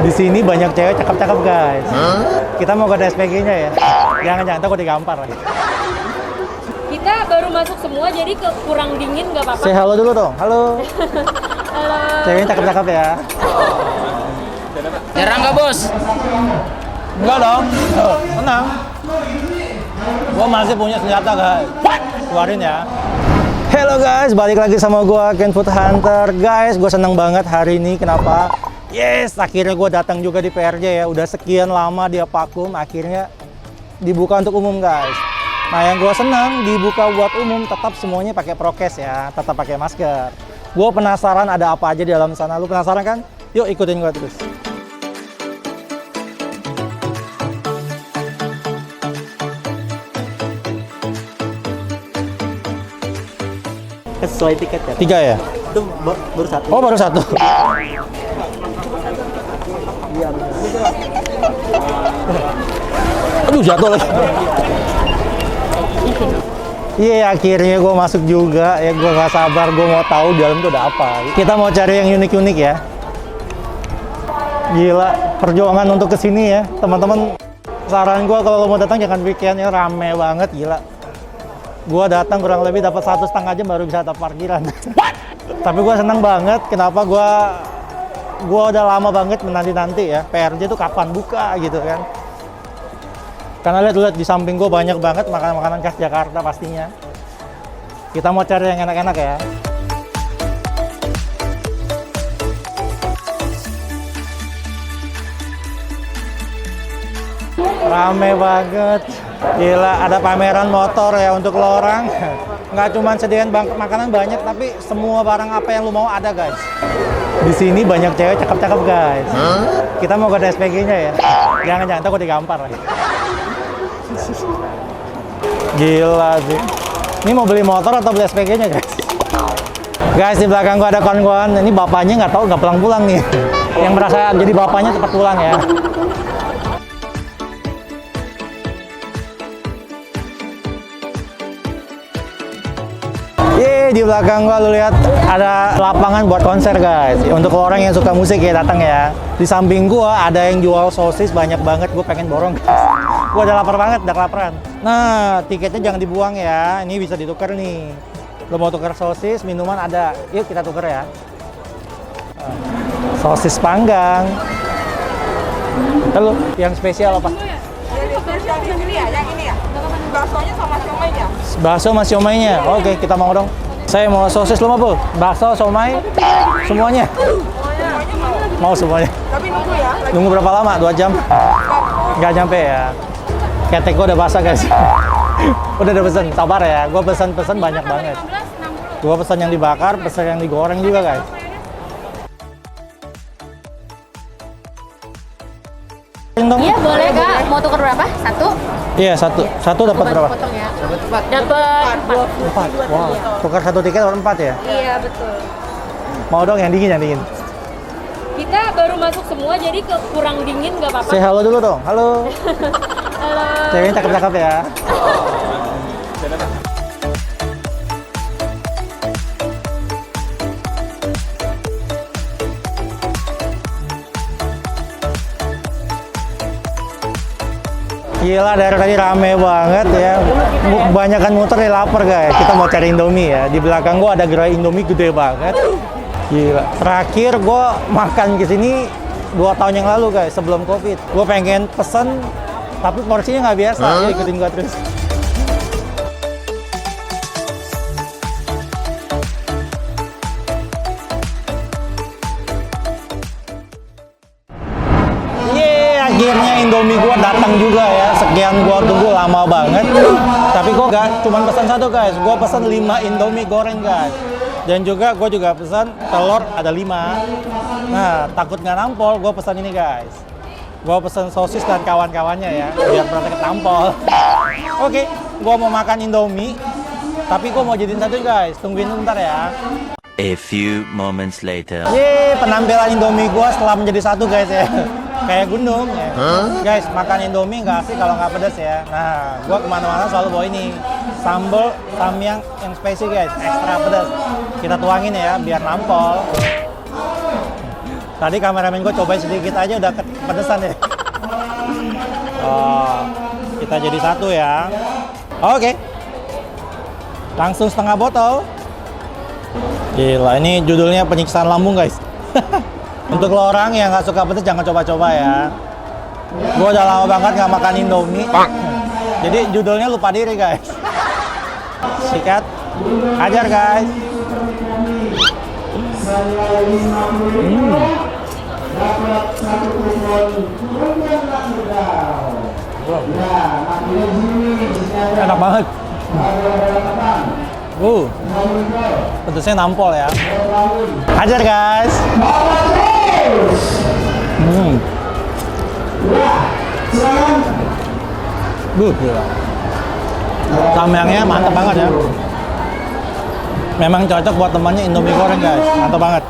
Di sini banyak cewek cakep-cakep guys. Kita mau ke SPG-nya ya. Jangan takut digampar lagi. Kita baru masuk semua, jadi kurang dingin nggak apa-apa. Say halo dulu dong. Halo. Halo. Ceweknya cakep-cakep ya. Nyerang nggak bos? Enggak dong. Tenang. Gua masih punya senjata guys. Keluarin ya. Hello guys, balik lagi sama gua Ken Food Hunter. Guys, gua seneng banget hari ini. Kenapa? Yes, akhirnya gua datang juga di PRJ ya. Udah sekian lama dia vakum, akhirnya dibuka untuk umum guys. Nah, yang gue senang dibuka buat umum, tetap semuanya pakai prokes ya, tetap pakai masker. Gue penasaran ada apa aja di dalam sana. Lu penasaran kan? Yuk ikutin gue terus. Sesuai tiket ya? 3 ya? Itu baru satu. Oh, baru 1. Iya. Aduh, jatuh lagi. Iya, akhirnya gue masuk juga ya. Gue gak sabar, gue mau tahu di dalam tuh ada apa. Kita mau cari yang unik-unik ya. Gila, perjuangan untuk kesini ya teman-teman. Saran gue kalau lo mau datang jangan weekend ya, rame banget gila. Gue datang kurang lebih dapat 1,5 jam baru bisa dapat parkiran. Tapi gue seneng banget. Kenapa gue udah lama banget menanti-nanti ya. PRJ tuh kapan buka gitu kan. Karena lihat di samping gue banyak banget makanan-makanan khas Jakarta pastinya. Kita mau cari yang enak-enak ya. Rame banget. Gila, ada pameran motor ya untuk lo orang. Nggak cuma sediain makanan banyak, tapi semua barang apa yang lo mau ada guys. Di sini banyak cewek cakep-cakep guys. Kita mau ke SPG-nya ya. Jangan takut digampar lagi. Gila sih. Ini mau beli motor atau beli SPG-nya guys? Guys, di belakang gua ada kawan-kawan. Ini bapaknya nggak pulang-pulang nih. Yang merasa jadi bapaknya cepat pulang ya. Di belakang gua lu lihat ada lapangan buat konser guys. Untuk orang yang suka musik ya datang ya. Di samping gua ada yang jual sosis banyak banget. Gua pengen borong guys. Gua udah lapar banget, udah kelaparan. Nah, tiketnya jangan dibuang ya. Ini bisa ditukar nih. Lo mau tukar sosis, minuman ada. Yuk kita tukar ya. Sosis panggang. Halo, yang spesial apa? Yang spesial yang ini ya, baksonya sama siomaynya. Bakso sama siomaynya. Oke, kita mau dong. Saya mau sosis lu mau, Bu? Bakso, siomay, semuanya. Mau semuanya. Tapi nunggu ya. Nunggu berapa lama? 2 jam? Nggak nyampe ya. Ketek gue udah basah guys. Udah pesen, sabar ya. Gue pesan banyak banget. Gue pesan yang dibakar, pesan yang digoreng juga guys. Iya boleh kak, mau tukar berapa? 1? Iya, satu dapat berapa? Potong ya. Dapat 4. Wow, tukar 1 tiket dapat 4 ya? Iya betul. Mau dong yang dingin. Kita baru masuk semua, jadi kurang dingin nggak apa-apa. Say halo dulu dong. Halo. Halo. Ceweknya cakep-cakep ya. Gila, dari tadi rame banget ya. Kebanyakan muter nih, lapar guys. Kita mau cari Indomie ya. Di belakang gua ada gerai Indomie gede banget. Gila. Terakhir gua makan ke sini 2 tahun yang lalu guys, sebelum Covid. Gua pengen pesen, tapi porsinya nggak biasa. Yuk ikutin gua terus. Akhirnya Indomie gua datang juga ya. Sekian gua tunggu lama banget. Tapi gua gak cuma pesan 1 guys. Gua pesan 5 Indomie goreng guys. Dan juga gua juga pesan telur ada 5. Nah, takut nggak nampol, gua pesan ini guys. Gua pesan sosis dan kawan-kawannya ya, biar praktek tampol. Oke, gua mau makan Indomie. Tapi gua mau jadiin 1 guys. Tungguin bentar ya. A few moments later. Yeay, penampilan Indomie gua setelah menjadi 1 guys ya. Kayak gunung ya. Guys, makan Indomie nggak asik kalau nggak pedas ya. Nah, gua kemana-mana selalu bawa ini. Sambal samyang yang spicy guys, ekstra pedas. Kita tuangin ya, biar nampol. Tadi kameramen gue cobain sedikit aja udah kepedesan ya. Oh, kita jadi satu ya. Oke. Langsung setengah botol. Gila, ini judulnya penyiksaan lambung guys. Untuk lo orang yang nggak suka pedes jangan coba-coba ya. Gue udah lama banget nggak makan Indomie. Jadi judulnya lupa diri guys. Sikat, hajar guys. Enak banget. Pedesnya nampol ya. Hajar guys. Gila. Samyangnya mantap banget ya. Memang cocok buat temannya Indomie goreng guys. Mantap banget.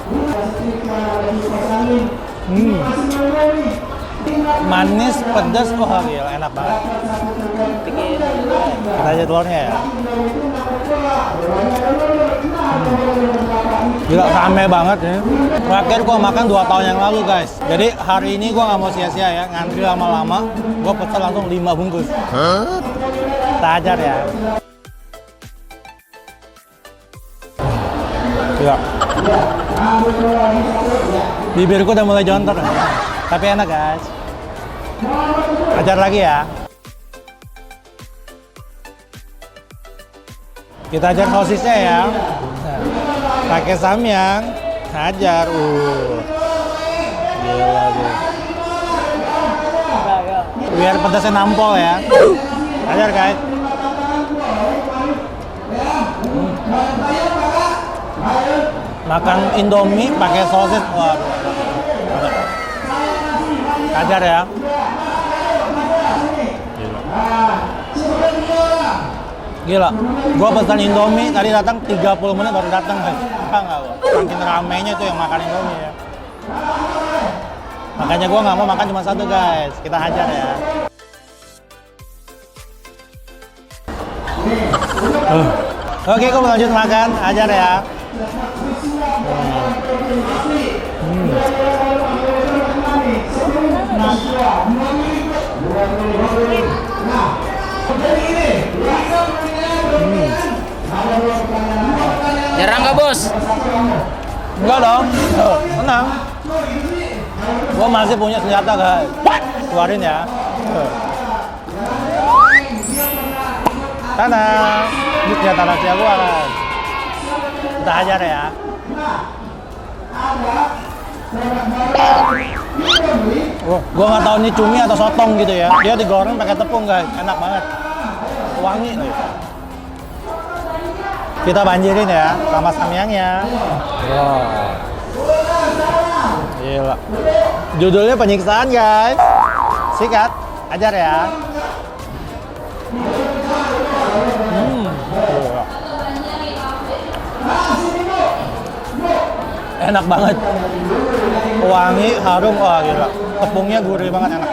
Manis, pedas, wah gila, enak banget. Kita aja telurnya ya. Gila, rame banget ya. Terakhir gua makan 2 tahun yang lalu guys. Jadi hari ini gua nggak mau sia-sia ya, ngantri lama-lama. Gua pesan langsung 5 bungkus. Kita ajar ya. Gila. Bibirku udah mulai jontor. Tapi enak guys. Ajar lagi ya. Kita ajar sosisnya ya. Pakai samyang. Hajar. Gila. Biar pedasnya nampol ya. Hajar guys. Makan Indomie pakai sosis. Waduh. Hajar ya. Gila. Gua pesan Indomie tadi datang 30 menit baru datang guys. Enggak gua. Saking ramenya tuh yang makan Indomie ya. Makanya gua nggak mau makan cuma satu guys. Kita hajar ya. Oke, gua lanjut makan. Hajar ya. Jarang nggak bos? Enggak dong. Tenang. Gua masih punya senjata guys. Keluarin ya. Tenang. Ini senjata rahasia gua guys. Kita hajar ya. Gua nggak tahu ini cumi atau sotong gitu ya. Dia digoreng pakai tepung guys, enak banget, wangi nih. Kita banjirin ya sama samyangnya. Wow. Gila. Judulnya penyiksaan guys. Sikat, ajar ya. Enak banget, wangi, harum, wah gila. Tepungnya gurih banget, enak.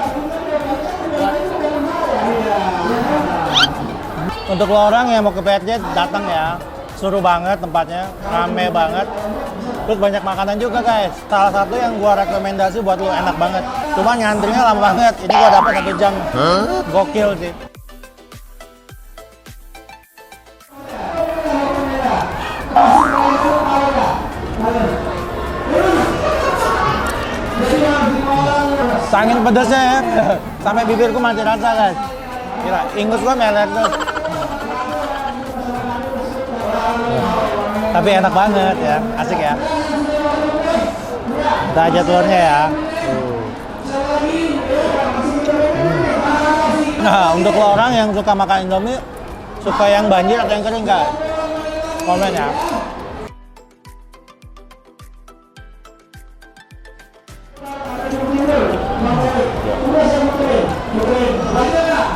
Untuk lo orang yang mau ke PRJ datang ya, seru banget tempatnya, rame banget. Terus banyak makanan juga guys. Salah satu yang gua rekomendasi buat lo, enak banget. Cuma ngantrinya lama banget. Ini gua dapat 1 jam. Gokil sih. Saking pedasnya ya, sampai bibirku masih rasa guys. Gila, ingus gua meler terus. Tapi enak banget ya, asik ya. Kita aja telurnya ya. Nah, untuk lo orang yang suka makan Indomie, suka yang banjir atau yang kering guys? Komen ya.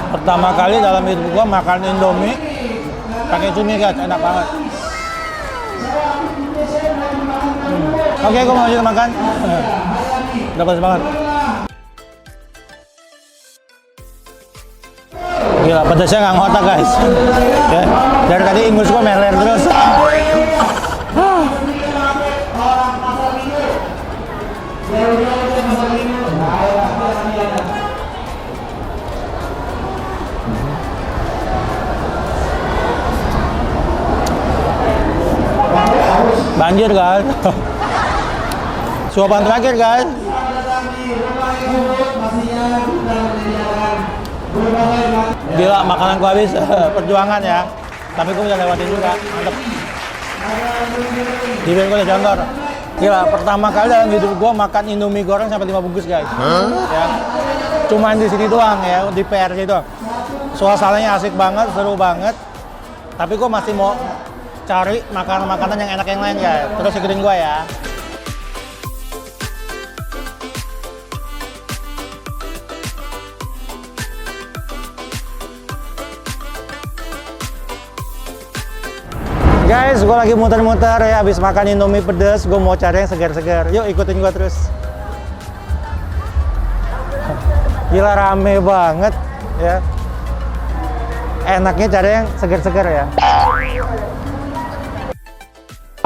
Pertama kali dalam hidup gua makan Indomie pakai cumi guys, enak banget. Oke, gua mau lanjut makan. Udah pedas banget. Gila, pedasnya nggak ngotak guys. Ya, dari tadi ingus gua meler terus. Banjir guys. Suapan terakhir guys. Gila, makanan gua habis. Perjuangan ya. Tapi gua udah lewatin juga. Mantep. Bibir gua udah jongkor. Gila, pertama kali dalam hidup gua makan Indomie goreng sampai 5 bungkus guys. Ya. Cuman di sini doang ya, di PRJ doang. Suasananya asik banget, seru banget. Tapi gua masih mau cari makanan-makanan yang enak yang lain guys. Terus ikutin gua ya. Guys, gue lagi muter-muter ya, habis makan Indomie pedes, gue mau cari yang segar-segar. Yuk ikutin gue terus. Gila rame banget ya. Enaknya cari yang segar-segar ya.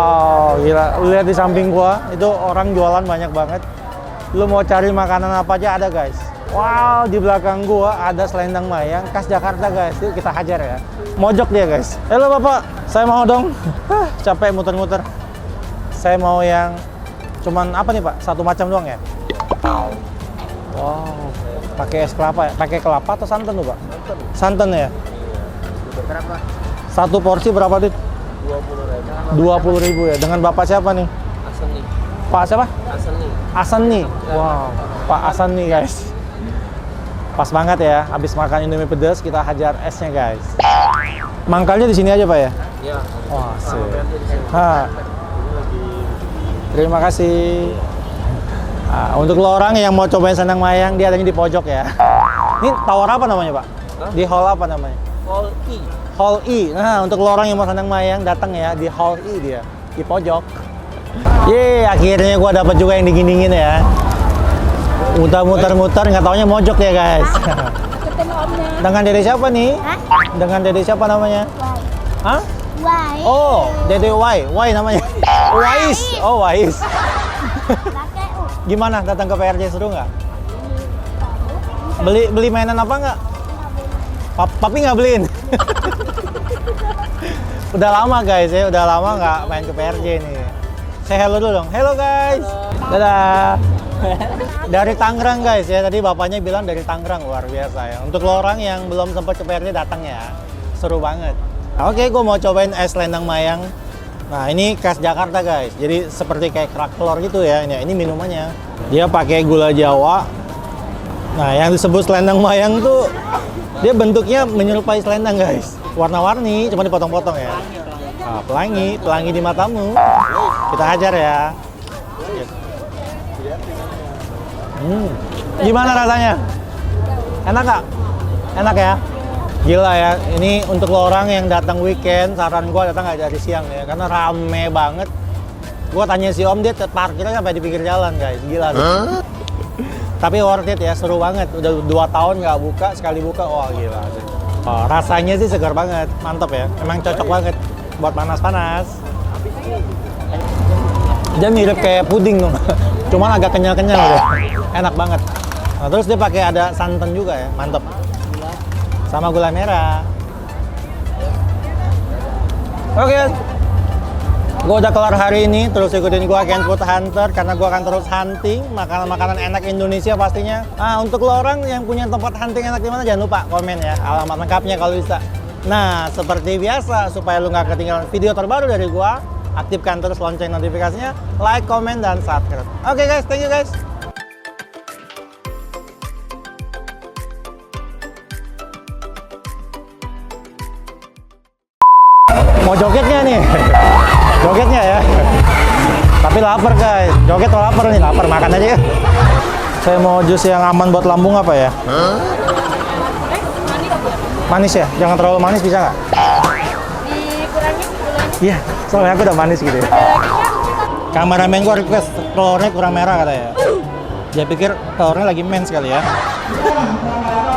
Oh gila, lihat di samping gua itu orang jualan banyak banget. Lu mau cari makanan apa aja ada guys. Wow, di belakang gua ada selendang mayang khas Jakarta guys. Yuk kita hajar ya. Mojok dia guys. Halo Bapak, saya mau dong. Capek muter-muter. Saya mau yang cuman apa nih Pak? Satu macam doang ya? Wow. Pakai es kelapa ya? Pakai kelapa atau santan tuh Pak? Santan ya? Berapa? Satu porsi berapa dit? 20.000 ya. Dengan Bapak siapa nih? Asani. Pak siapa? Asani. Asani. Wow. Pak Asani guys. Pas banget ya. Habis makan Indomie pedas kita hajar esnya guys. Mangkalnya di sini aja Pak ya? Iya. Wah, sih. Terima kasih. Nah, untuk lo orang yang mau cobain selendang mayang, dia adanya di pojok ya. Ini tower apa namanya Pak? Di hall apa namanya? Hall E. Hall E. Nah, untuk lo orang yang mau selendang mayang, datang ya di Hall E dia, di pojok. Yeay, akhirnya gua dapat juga yang dingin-dingin ya. Udah muter-muter, nggak taunya mojok ya guys. Ketemu omnya. Dengan dede siapa nih? Dengan dede siapa namanya? Hah? Why? Oh, dede Y namanya. Wais. Oh, Wais. Pakai U. Gimana datang ke PRJ seru nggak? Beli mainan apa nggak? Papi nggak beliin. Udah lama guys ya, udah lama nggak main ke PRJ nih. Say hello dulu dong. Hello guys. Dadah. Dari Tangerang guys ya, tadi bapaknya bilang dari Tangerang, luar biasa ya. Untuk lo orang yang belum sempat ke PRJ datang ya, seru banget. Oke, gue mau cobain es selendang mayang. Nah ini khas Jakarta guys, jadi seperti kayak kerak telur gitu ya. Ini minumannya. Dia pakai gula Jawa. Nah yang disebut selendang mayang tuh dia bentuknya menyerupai selendang guys. Warna-warni, cuma dipotong-potong ya. Nah, pelangi di matamu. Kita hajar ya. Gimana rasanya? Enak nggak? Enak ya? Gila ya, ini untuk lo orang yang datang weekend, saran gua datang nggak dari siang ya, karena rame banget. Gua tanya si Om, dia parkirnya sampai di pinggir jalan guys, gila sih. Tapi worth it ya, seru banget. Udah 2 tahun nggak buka, sekali buka, wah gila sih. Oh, rasanya sih segar banget, mantap ya. Emang cocok banget buat panas-panas. Dia mirip kayak puding dong, cuman agak kenyal-kenyal deh. Enak banget. Nah, terus dia pakai ada santan juga ya, mantap. Sama gula merah. Oke, gue udah kelar hari ini. Terus ikutin gue Ken Food Hunter karena gue akan terus hunting makanan-makanan enak Indonesia pastinya. Nah, untuk lo orang yang punya tempat hunting enak di mana, jangan lupa komen ya alamat lengkapnya kalau bisa. Nah, seperti biasa supaya lo nggak ketinggalan video terbaru dari gue, aktifkan terus lonceng notifikasinya, like, komen, dan subscribe. Oke guys, thank you guys. Mau jogetnya nih, jogetnya ya. Tapi lapar guys, joget atau lapar nih? Lapar, makan aja ya. Saya mau jus yang aman buat lambung apa ya? Manis ya, jangan terlalu manis bisa nggak? Dikurangin gulanya. Iya, soalnya aku udah manis gitu ya. Kameramen gua request telurnya kurang merah katanya. Dia pikir telurnya lagi mens kali ya.